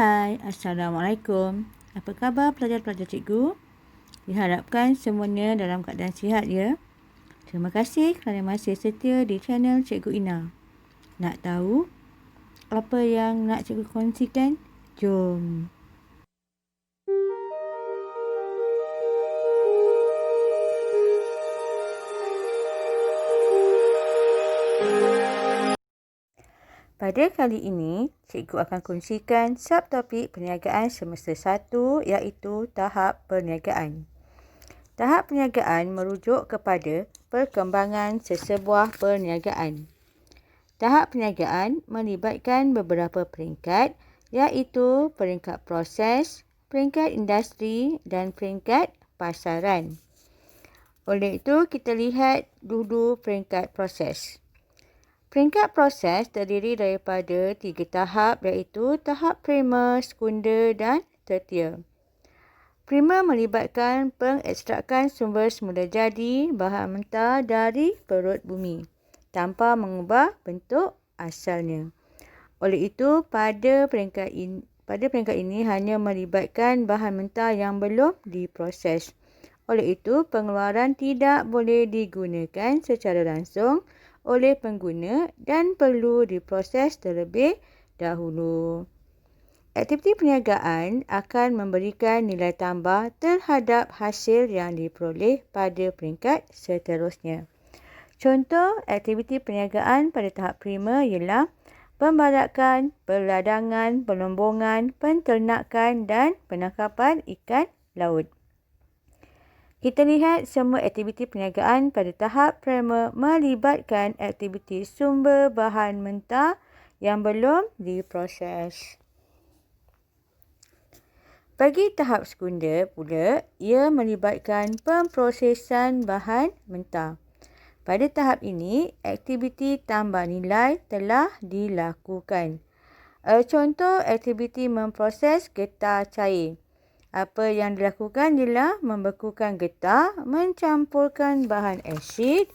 Hai, Assalamualaikum. Apa khabar pelajar-pelajar cikgu? Diharapkan semuanya dalam keadaan sihat ya. Terima kasih kerana masih setia di channel Cikgu Ina. Nak tahu apa yang nak cikgu kongsikan? Jom. Pada kali ini, cikgu akan kongsikan subtopik perniagaan semester 1 iaitu tahap perniagaan. Tahap perniagaan merujuk kepada perkembangan sesebuah perniagaan. Tahap perniagaan melibatkan beberapa peringkat iaitu peringkat proses, peringkat industri dan peringkat pasaran. Oleh itu, kita lihat dulu peringkat proses. Peringkat proses terdiri daripada 3 tahap iaitu tahap primer, sekunder dan tertier. Primer melibatkan pengekstrakan sumber semula jadi bahan mentah dari perut bumi tanpa mengubah bentuk asalnya. Oleh itu, pada peringkat ini hanya melibatkan bahan mentah yang belum diproses. Oleh itu, pengeluaran tidak boleh digunakan secara langsung oleh pengguna dan perlu diproses terlebih dahulu. Aktiviti perniagaan akan memberikan nilai tambah terhadap hasil yang diperoleh pada peringkat seterusnya. Contoh aktiviti perniagaan pada tahap primer ialah pembalakan, perladangan, pelombongan, penternakan dan penangkapan ikan laut. Kita lihat semua aktiviti perniagaan pada tahap primer melibatkan aktiviti sumber bahan mentah yang belum diproses. Bagi tahap sekunder pula, ia melibatkan pemprosesan bahan mentah. Pada tahap ini, aktiviti tambah nilai telah dilakukan. Contoh aktiviti memproses getah cair. Apa yang dilakukan ialah membekukan getah, mencampurkan bahan asid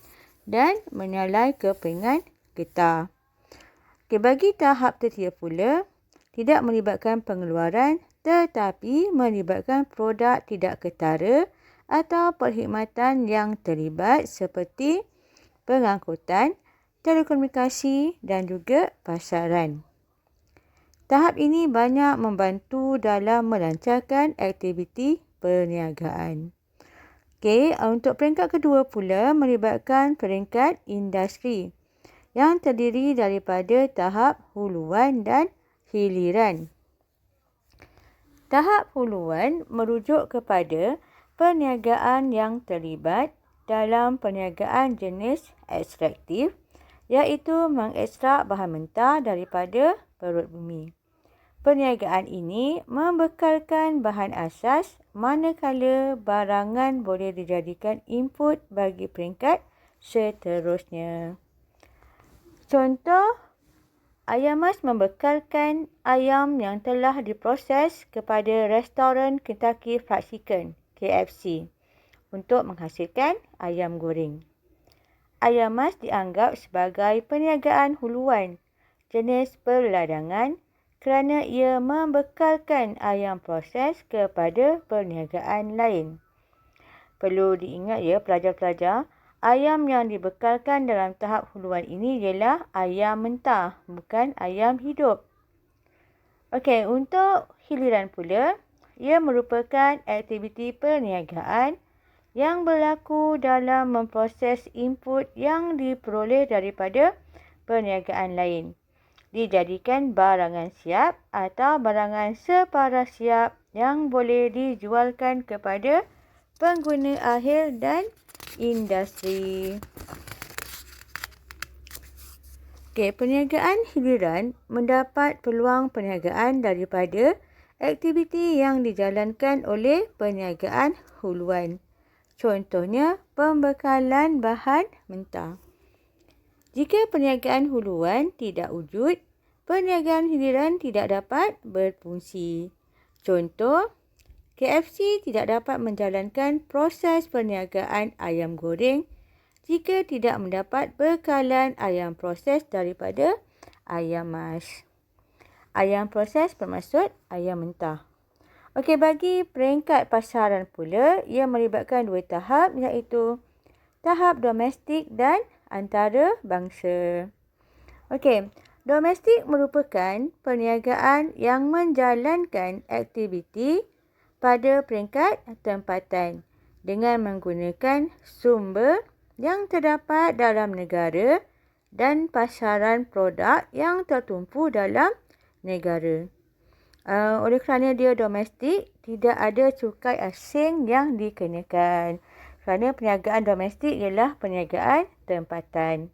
dan menyalai kepingan getah. Bagi tahap tertier pula, tidak melibatkan pengeluaran tetapi melibatkan produk tidak ketara atau perkhidmatan yang terlibat seperti pengangkutan, telekomunikasi dan juga pasaran. Tahap ini banyak membantu dalam melancarkan aktiviti perniagaan. Untuk peringkat kedua pula melibatkan peringkat industri yang terdiri daripada tahap huluan dan hiliran. Tahap huluan merujuk kepada perniagaan yang terlibat dalam perniagaan jenis ekstraktif iaitu mengekstrak bahan mentah daripada perut bumi. Perniagaan ini membekalkan bahan asas manakala barangan boleh dijadikan input bagi peringkat seterusnya. Contoh, ayam mas membekalkan ayam yang telah diproses kepada restoran Kentucky Fried Chicken (KFC) untuk menghasilkan ayam goreng. Ayam mas dianggap sebagai perniagaan huluan jenis perladangan kerana ia membekalkan ayam proses kepada perniagaan lain. Perlu diingat ya pelajar-pelajar, ayam yang dibekalkan dalam tahap huluan ini ialah ayam mentah, bukan ayam hidup. Untuk hiliran pula, ia merupakan aktiviti perniagaan yang berlaku dalam memproses input yang diperoleh daripada perniagaan lain. Dijadikan barangan siap atau barangan separa siap yang boleh dijualkan kepada pengguna akhir dan industri. Perniagaan hiliran mendapat peluang perniagaan daripada aktiviti yang dijalankan oleh perniagaan huluan. Contohnya, pembekalan bahan mentah. Jika perniagaan huluan tidak wujud, perniagaan hiliran tidak dapat berfungsi. Contoh, KFC tidak dapat menjalankan proses perniagaan ayam goreng jika tidak mendapat bekalan ayam proses daripada ayam mas. Ayam proses bermaksud ayam mentah. Okey, bagi peringkat pasaran pula, ia melibatkan 2 tahap, iaitu tahap domestik dan antarabangsa. Okey, domestik merupakan perniagaan yang menjalankan aktiviti pada peringkat tempatan dengan menggunakan sumber yang terdapat dalam negara dan pasaran produk yang tertumpu dalam negara. Oleh kerana dia domestik, tidak ada cukai asing yang dikenakan. Kerana perniagaan domestik ialah perniagaan tempatan.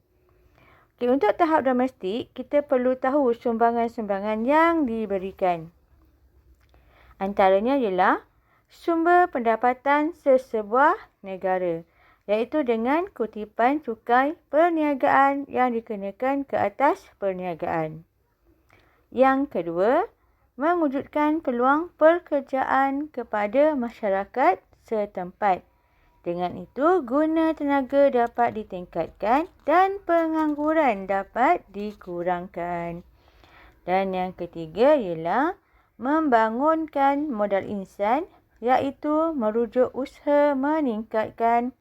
Okay, untuk tahap domestik, kita perlu tahu sumbangan-sumbangan yang diberikan. Antaranya ialah sumber pendapatan sesebuah negara, iaitu dengan kutipan cukai perniagaan yang dikenakan ke atas perniagaan. Yang kedua, mewujudkan peluang pekerjaan kepada masyarakat setempat. Dengan itu, guna tenaga dapat ditingkatkan dan pengangguran dapat dikurangkan. Dan yang ketiga ialah membangunkan modal insan, iaitu merujuk usaha meningkatkan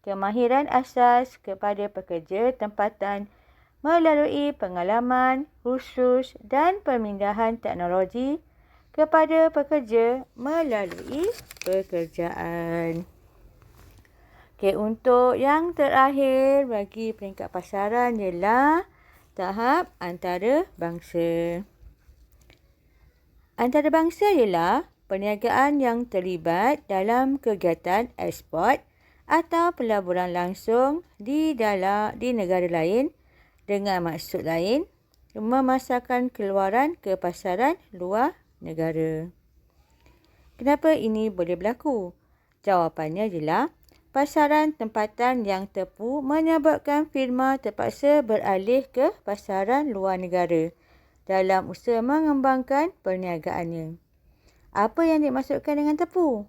kemahiran asas kepada pekerja tempatan melalui pengalaman khusus dan pemindahan teknologi kepada pekerja melalui pekerjaan. Okey, untuk yang terakhir bagi peringkat pasaran ialah tahap antarabangsa. Antarabangsa ialah perniagaan yang terlibat dalam kegiatan ekspor atau pelaburan langsung di negara lain dengan maksud lain, memasarkan keluaran ke pasaran luar negara. Kenapa ini boleh berlaku? Jawapannya ialah pasaran tempatan yang tepu menyebabkan firma terpaksa beralih ke pasaran luar negara dalam usaha mengembangkan perniagaannya. Apa yang dimaksudkan dengan tepu?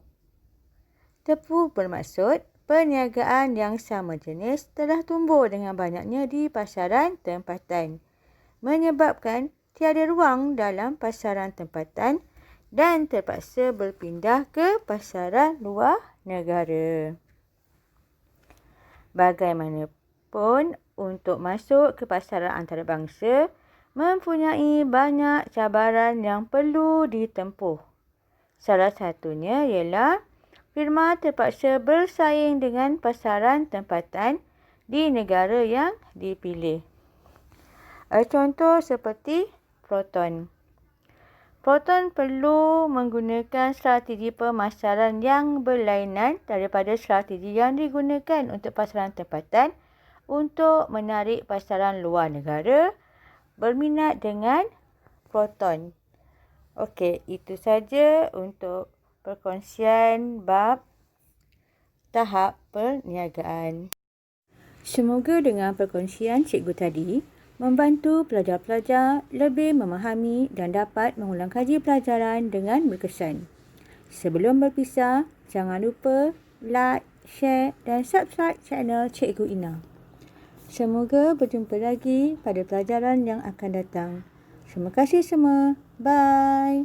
Tepu bermaksud perniagaan yang sama jenis telah tumbuh dengan banyaknya di pasaran tempatan, menyebabkan tiada ruang dalam pasaran tempatan dan terpaksa berpindah ke pasaran luar negara. Bagaimanapun, untuk masuk ke pasaran antarabangsa mempunyai banyak cabaran yang perlu ditempuh. Salah satunya ialah firma terpaksa bersaing dengan pasaran tempatan di negara yang dipilih. Contoh seperti Proton. Proton perlu menggunakan strategi pemasaran yang berlainan daripada strategi yang digunakan untuk pasaran tempatan untuk menarik pasaran luar negara berminat dengan Proton. Okey, itu saja untuk perkongsian bab tahap perniagaan. Semoga dengan perkongsian cikgu tadi membantu pelajar-pelajar lebih memahami dan dapat mengulang kaji pelajaran dengan berkesan. Sebelum berpisah, jangan lupa like, share dan subscribe channel Cikgu Ina. Semoga berjumpa lagi pada pelajaran yang akan datang. Terima kasih semua. Bye.